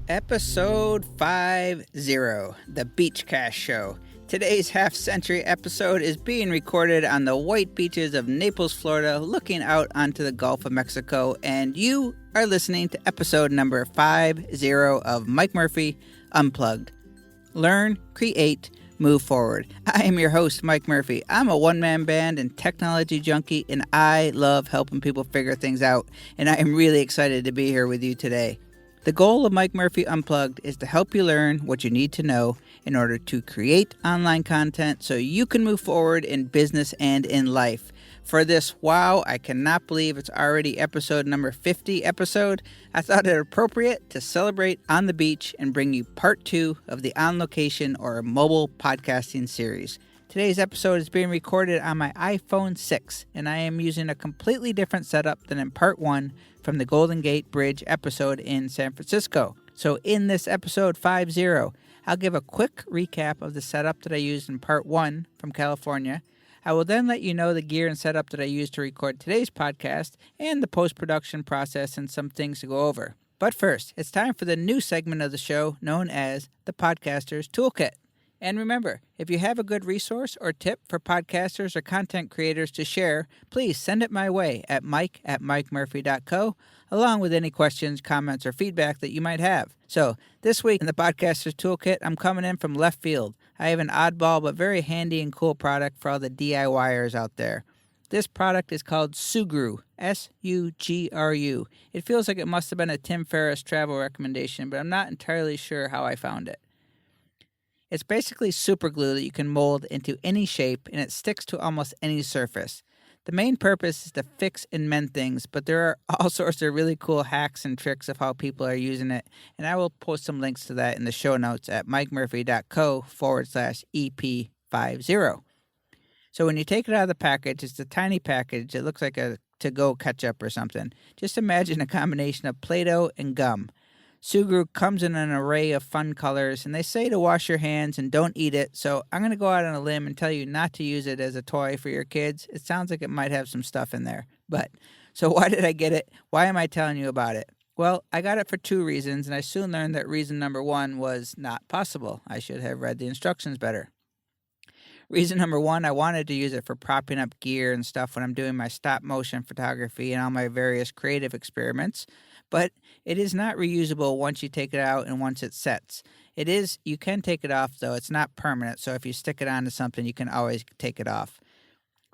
Episode 50, The Beachcast Show. Today's half-century episode is being recorded on the white beaches of Naples, Florida, looking out onto the Gulf of Mexico, and you are listening to episode number 50 of Mike Murphy Unplugged. Learn, create, move forward. I am your host, Mike Murphy. I'm a one-man band and technology junkie, and I love helping people figure things out, and I am really excited to be here with you today. The goal of Mike Murphy Unplugged is to help you learn what you need to know in order to create online content so you can move forward in business and in life. For this, wow, I cannot believe it's already episode number 50 episode, I thought it appropriate to celebrate on the beach and bring you part 2 of the On Location or mobile podcasting series. Today's episode is being recorded on my iPhone 6, and I am using a completely different setup than in part 1 from the Golden Gate Bridge episode in San Francisco. So in this episode 50, I'll give a quick recap of the setup that I used in part 1 from California. I will then let you know the gear and setup that I used to record today's podcast and the post-production process and some things to go over. But first, it's time for the new segment of the show known as the Podcaster's Toolkit. And remember, if you have a good resource or tip for podcasters or content creators to share, please send it my way at mike@mikemurphy.co, along with any questions, comments, or feedback that you might have. So, this week in the Podcaster's Toolkit, I'm coming in from left field. I have an oddball but very handy and cool product for all the DIYers out there. This product is called Sugru, S-U-G-R-U. It feels like it must have been a Tim Ferriss travel recommendation, but I'm not entirely sure how I found it. It's basically super glue that you can mold into any shape, and it sticks to almost any surface. The main purpose is to fix and mend things, but there are all sorts of really cool hacks and tricks of how people are using it, and I will post some links to that in the show notes at mikemurphy.co/EP50. So when you take it out of the package, it's a tiny package. It looks like a to-go ketchup or something. Just imagine a combination of Play-Doh and gum. Sugru comes in an array of fun colors, and they say to wash your hands and don't eat it, so I'm going to go out on a limb and tell you not to use it as a toy for your kids. It sounds like it might have some stuff in there. So why did I get it? Why am I telling you about it? Well, I got it for 2 reasons, and I soon learned that reason number 1 was not possible. I should have read the instructions better. Reason number 1, I wanted to use it for propping up gear and stuff when I'm doing my stop-motion photography and all my various creative experiments. But it is not reusable once you take it out and once it sets. You can take it off, though. It's not permanent, so if you stick it onto something, you can always take it off.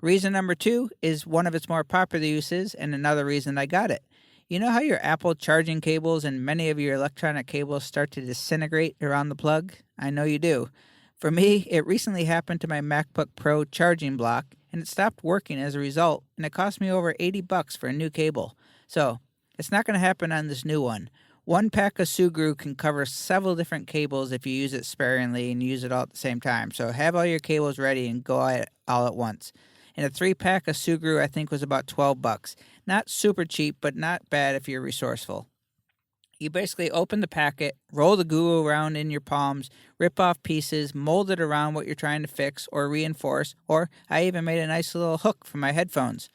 Reason number 2 is one of its more popular uses, and another reason I got it. You know how your Apple charging cables and many of your electronic cables start to disintegrate around the plug? I know you do. For me, it recently happened to my MacBook Pro charging block, and it stopped working as a result, and it cost me over $80 for a new cable. So, it's not going to happen on this new one. 1 pack of Sugru can cover several different cables if you use it sparingly and use it all at the same time. So have all your cables ready and go at it all at once. And a 3-pack of Sugru I think was about $12. Not super cheap, but not bad if you're resourceful. You basically open the packet, roll the glue around in your palms, rip off pieces, mold it around what you're trying to fix or reinforce, or I even made a nice little hook for my headphones.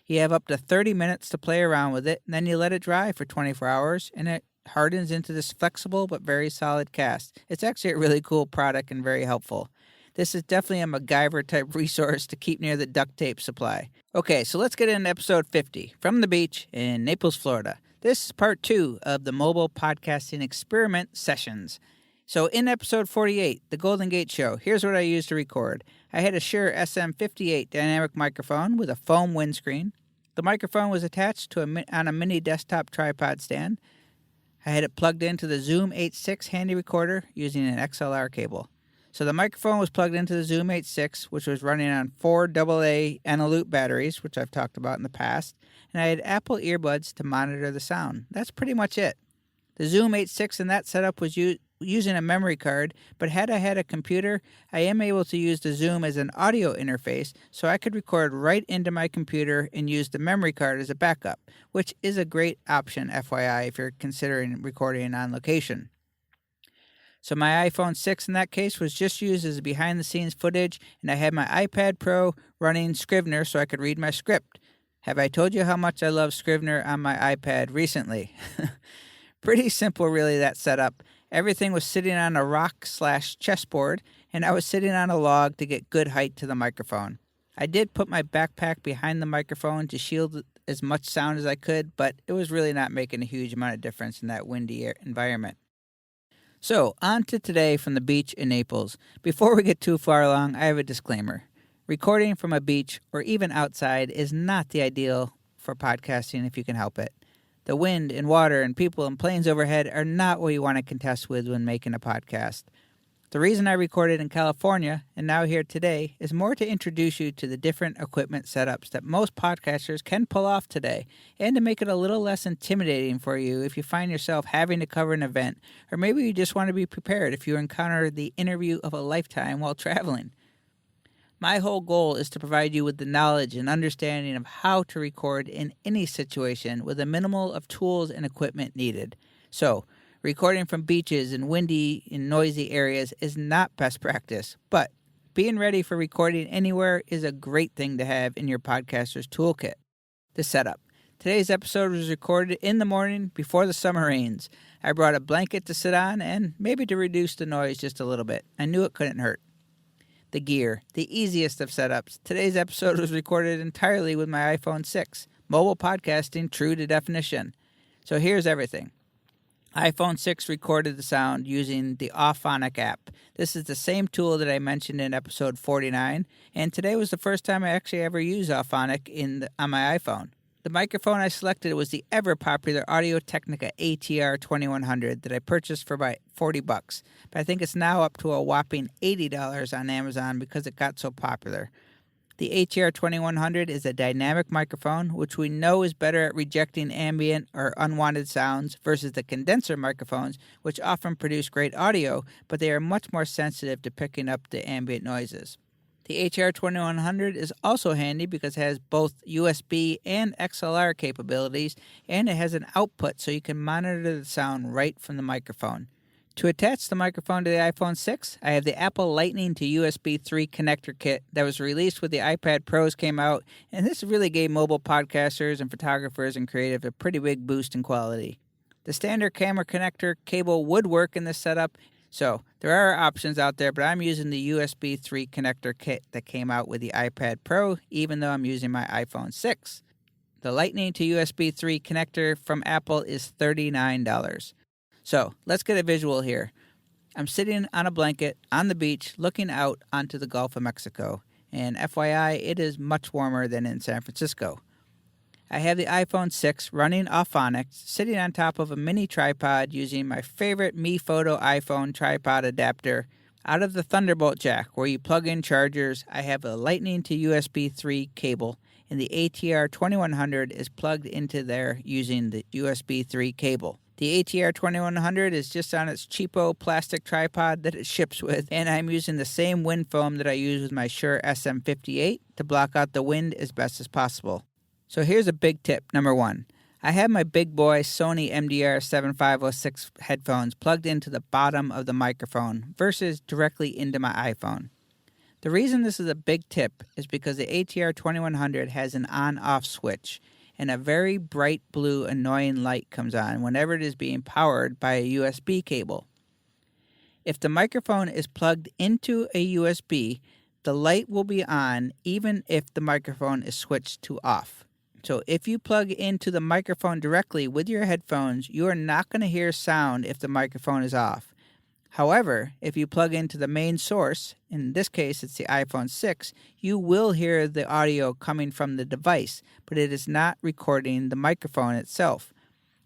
You have up to 30 minutes to play around with it, and then you let it dry for 24 hours, and it hardens into this flexible but very solid cast. It's actually a really cool product and very helpful. This is definitely a MacGyver-type resource to keep near the duct tape supply. Okay, so let's get into episode 50, from the beach in Naples, Florida. This is part 2 of the mobile podcasting experiment sessions. So in episode 48, the Golden Gate Show, here's what I used to record. I had a Shure SM58 dynamic microphone with a foam windscreen. The microphone was attached to on a mini desktop tripod stand. I had it plugged into the Zoom H6 handy recorder using an XLR cable. So the microphone was plugged into the Zoom H6, which was running on 4 AA Eneloop batteries, which I've talked about in the past, and I had Apple earbuds to monitor the sound. That's pretty much it. The Zoom H6 in that setup was using a memory card, but had I had a computer, I am able to use the Zoom as an audio interface, so I could record right into my computer and use the memory card as a backup, which is a great option, FYI, if you're considering recording on location. So my iPhone 6 in that case was just used as behind-the-scenes footage, and I had my iPad Pro running Scrivener so I could read my script. Have I told you how much I love Scrivener on my iPad recently? Pretty simple, really, that setup. Everything was sitting on a rock/chessboard, and I was sitting on a log to get good height to the microphone. I did put my backpack behind the microphone to shield as much sound as I could, but it was really not making a huge amount of difference in that windy environment. So, on to today from the beach in Naples. Before we get too far along, I have a disclaimer. Recording from a beach or even outside is not the ideal for podcasting if you can help it. The wind and water and people and planes overhead are not what you want to contest with when making a podcast. The reason I recorded in California and now here today is more to introduce you to the different equipment setups that most podcasters can pull off today, and to make it a little less intimidating for you if you find yourself having to cover an event, or maybe you just want to be prepared if you encounter the interview of a lifetime while traveling. My whole goal is to provide you with the knowledge and understanding of how to record in any situation with a minimal of tools and equipment needed. So, recording from beaches and windy and noisy areas is not best practice, but being ready for recording anywhere is a great thing to have in your podcaster's toolkit. The setup. Today's episode was recorded in the morning before the summer rains. I brought a blanket to sit on and maybe to reduce the noise just a little bit. I knew it couldn't hurt. The gear, the easiest of setups. Today's episode was recorded entirely with my iPhone 6. Mobile podcasting true to definition. So here's everything. iPhone 6 recorded the sound using the Auphonic app. This is the same tool that I mentioned in episode 49, and today was the first time I actually ever used Auphonic on my iPhone. The microphone I selected was the ever-popular Audio-Technica ATR2100 that I purchased for about $40, but I think it's now up to a whopping $80 on Amazon because it got so popular. The ATR2100 is a dynamic microphone, which we know is better at rejecting ambient or unwanted sounds versus the condenser microphones, which often produce great audio, but they are much more sensitive to picking up the ambient noises. The ATR2100 is also handy because it has both USB and XLR capabilities, and it has an output so you can monitor the sound right from the microphone. To attach the microphone to the iPhone 6, I have the Apple Lightning to USB 3 connector kit that was released when the iPad Pros came out, and this really gave mobile podcasters and photographers and creatives a pretty big boost in quality. The standard camera connector cable would work in this setup, so there are options out there, but I'm using the USB 3 connector kit that came out with the iPad Pro, even though I'm using my iPhone 6. The Lightning to USB 3 connector from Apple is $39. So, let's get a visual here. I'm sitting on a blanket on the beach looking out onto the Gulf of Mexico, and FYI, it is much warmer than in San Francisco. I have the iPhone 6 running Auphonic, sitting on top of a mini tripod using my favorite MeFoto iPhone tripod adapter. Out of the Thunderbolt jack, where you plug in chargers, I have a Lightning to USB 3 cable, and the ATR2100 is plugged into there using the USB 3 cable. The ATR2100 is just on its cheapo plastic tripod that it ships with, and I'm using the same wind foam that I use with my Shure SM58 to block out the wind as best as possible. So here's a big tip. Number 1. I have my big boy Sony MDR7506 headphones plugged into the bottom of the microphone versus directly into my iPhone. The reason this is a big tip is because the ATR2100 has an on-off switch, and a very bright blue annoying light comes on whenever it is being powered by a USB cable. If the microphone is plugged into a USB, the light will be on even if the microphone is switched to off. So if you plug into the microphone directly with your headphones, you are not going to hear sound if the microphone is off. However, if you plug into the main source, in this case it's the iPhone 6, you will hear the audio coming from the device, but it is not recording the microphone itself.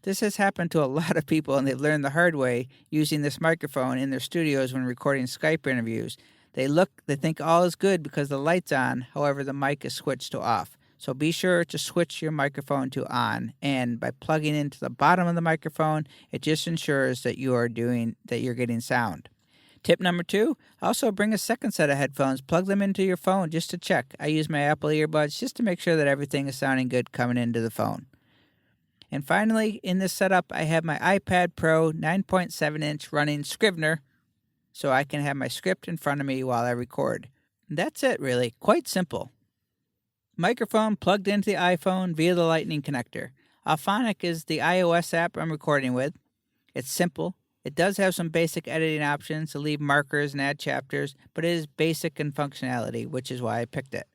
This has happened to a lot of people, and they've learned the hard way using this microphone in their studios when recording Skype interviews. They think all is good because the light's on, however the mic is switched to off. So be sure to switch your microphone to on, and by plugging into the bottom of the microphone, it just ensures that you're getting sound. Tip number 2, also bring a second set of headphones, plug them into your phone just to check. I use my Apple earbuds just to make sure that everything is sounding good coming into the phone. And finally, in this setup, I have my iPad Pro 9.7-inch running Scrivener, so I can have my script in front of me while I record. And that's it, really. Quite simple. Microphone plugged into the iPhone via the Lightning connector. Auphonic is the iOS app I'm recording with. It's simple. It does have some basic editing options to leave markers and add chapters, but it is basic in functionality, which is why I picked it.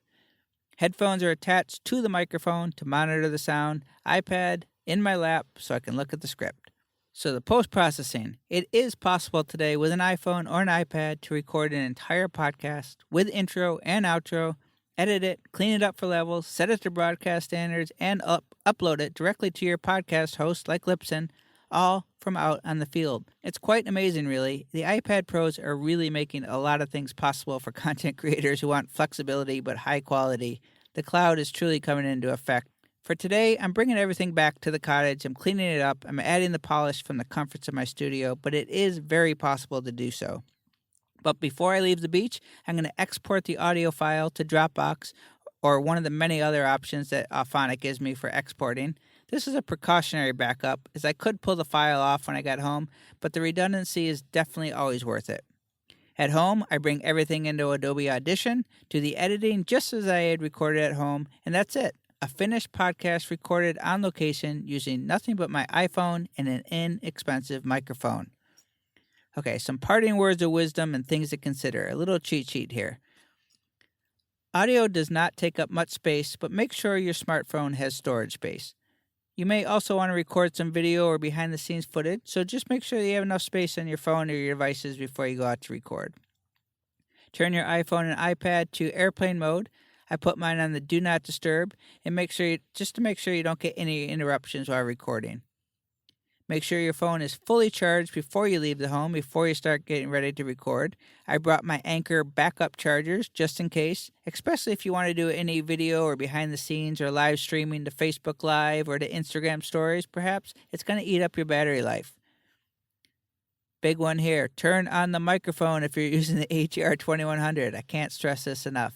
Headphones are attached to the microphone to monitor the sound, iPad in my lap so I can look at the script. So the post-processing. It is possible today with an iPhone or an iPad to record an entire podcast with intro and outro, edit it, clean it up for levels, set it to broadcast standards, and upload it directly to your podcast host like Libsyn, all from out on the field. It's quite amazing, really. The iPad Pros are really making a lot of things possible for content creators who want flexibility but high quality. The cloud is truly coming into effect. For today, I'm bringing everything back to the cottage. I'm cleaning it up. I'm adding the polish from the comforts of my studio, but it is very possible to do so. But before I leave the beach, I'm going to export the audio file to Dropbox or one of the many other options that Auphonic gives me for exporting. This is a precautionary backup, as I could pull the file off when I got home, but the redundancy is definitely always worth it. At home, I bring everything into Adobe Audition, do the editing just as I had recorded at home, and that's it. A finished podcast recorded on location using nothing but my iPhone and an inexpensive microphone. Okay, some parting words of wisdom and things to consider. A little cheat sheet here. Audio does not take up much space, but make sure your smartphone has storage space. You may also want to record some video or behind-the-scenes footage, so just make sure you have enough space on your phone or your devices before you go out to record. Turn your iPhone and iPad to airplane mode. I put mine on the Do Not Disturb, and make sure you don't get any interruptions while recording. Make sure your phone is fully charged before you leave the home, before you start getting ready to record. I brought my Anchor backup chargers just in case, especially if you want to do any video or behind the scenes or live streaming to Facebook Live or to Instagram stories, perhaps. It's going to eat up your battery life. Big one here. Turn on the microphone if you're using the ATR2100. I can't stress this enough.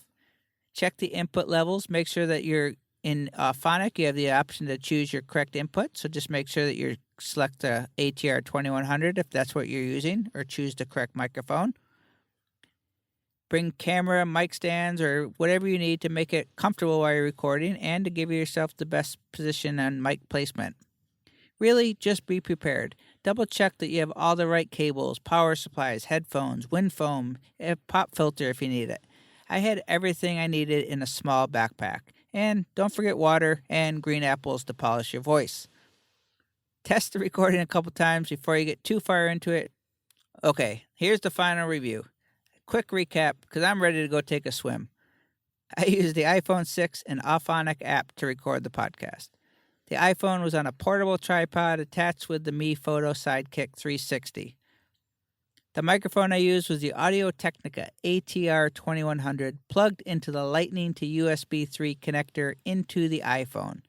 Check the input levels. Make sure that you're in Auphonic. You have the option to choose your correct input, so just make sure that you select the ATR2100 if that's what you're using, or choose the correct microphone. Bring camera, mic stands, or whatever you need to make it comfortable while you're recording and to give yourself the best position on mic placement. Really, just be prepared. Double check that you have all the right cables, power supplies, headphones, wind foam, a pop filter if you need it. I had everything I needed in a small backpack. And don't forget water and green apples to polish your voice. Test the recording a couple times before you get too far into it. Okay, here's the final review. Quick recap, because I'm ready to go take a swim. I used the iPhone 6 and Auphonic app to record the podcast. The iPhone was on a portable tripod attached with the MeFoto SideKick 360. The microphone I used was the Audio-Technica ATR2100 plugged into the Lightning to USB 3 connector into the iPhone.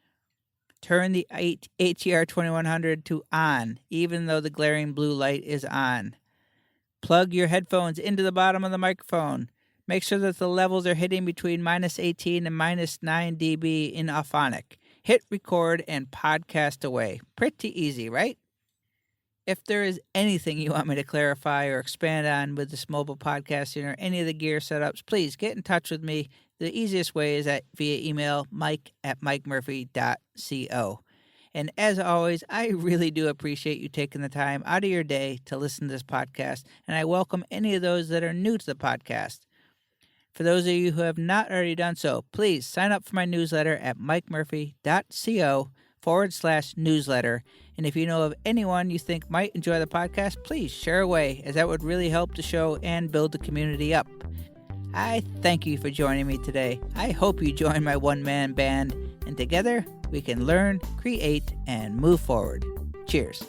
Turn the ATR2100 to on, even though the glaring blue light is on. Plug your headphones into the bottom of the microphone. Make sure that the levels are hitting between -18 and -9 dB in Auphonic. Hit record and podcast away. Pretty easy, right? If there is anything you want me to clarify or expand on with this mobile podcasting or any of the gear setups, please get in touch with me. The easiest way is via email, mike@mikemurphy.co. And as always, I really do appreciate you taking the time out of your day to listen to this podcast, and I welcome any of those that are new to the podcast. For those of you who have not already done so, please sign up for my newsletter at mikemurphy.co/newsletter. And if you know of anyone you think might enjoy the podcast, please share away, as that would really help the show and build the community up. I thank you for joining me today. I hope you join my one-man band, and together we can learn, create, and move forward. Cheers.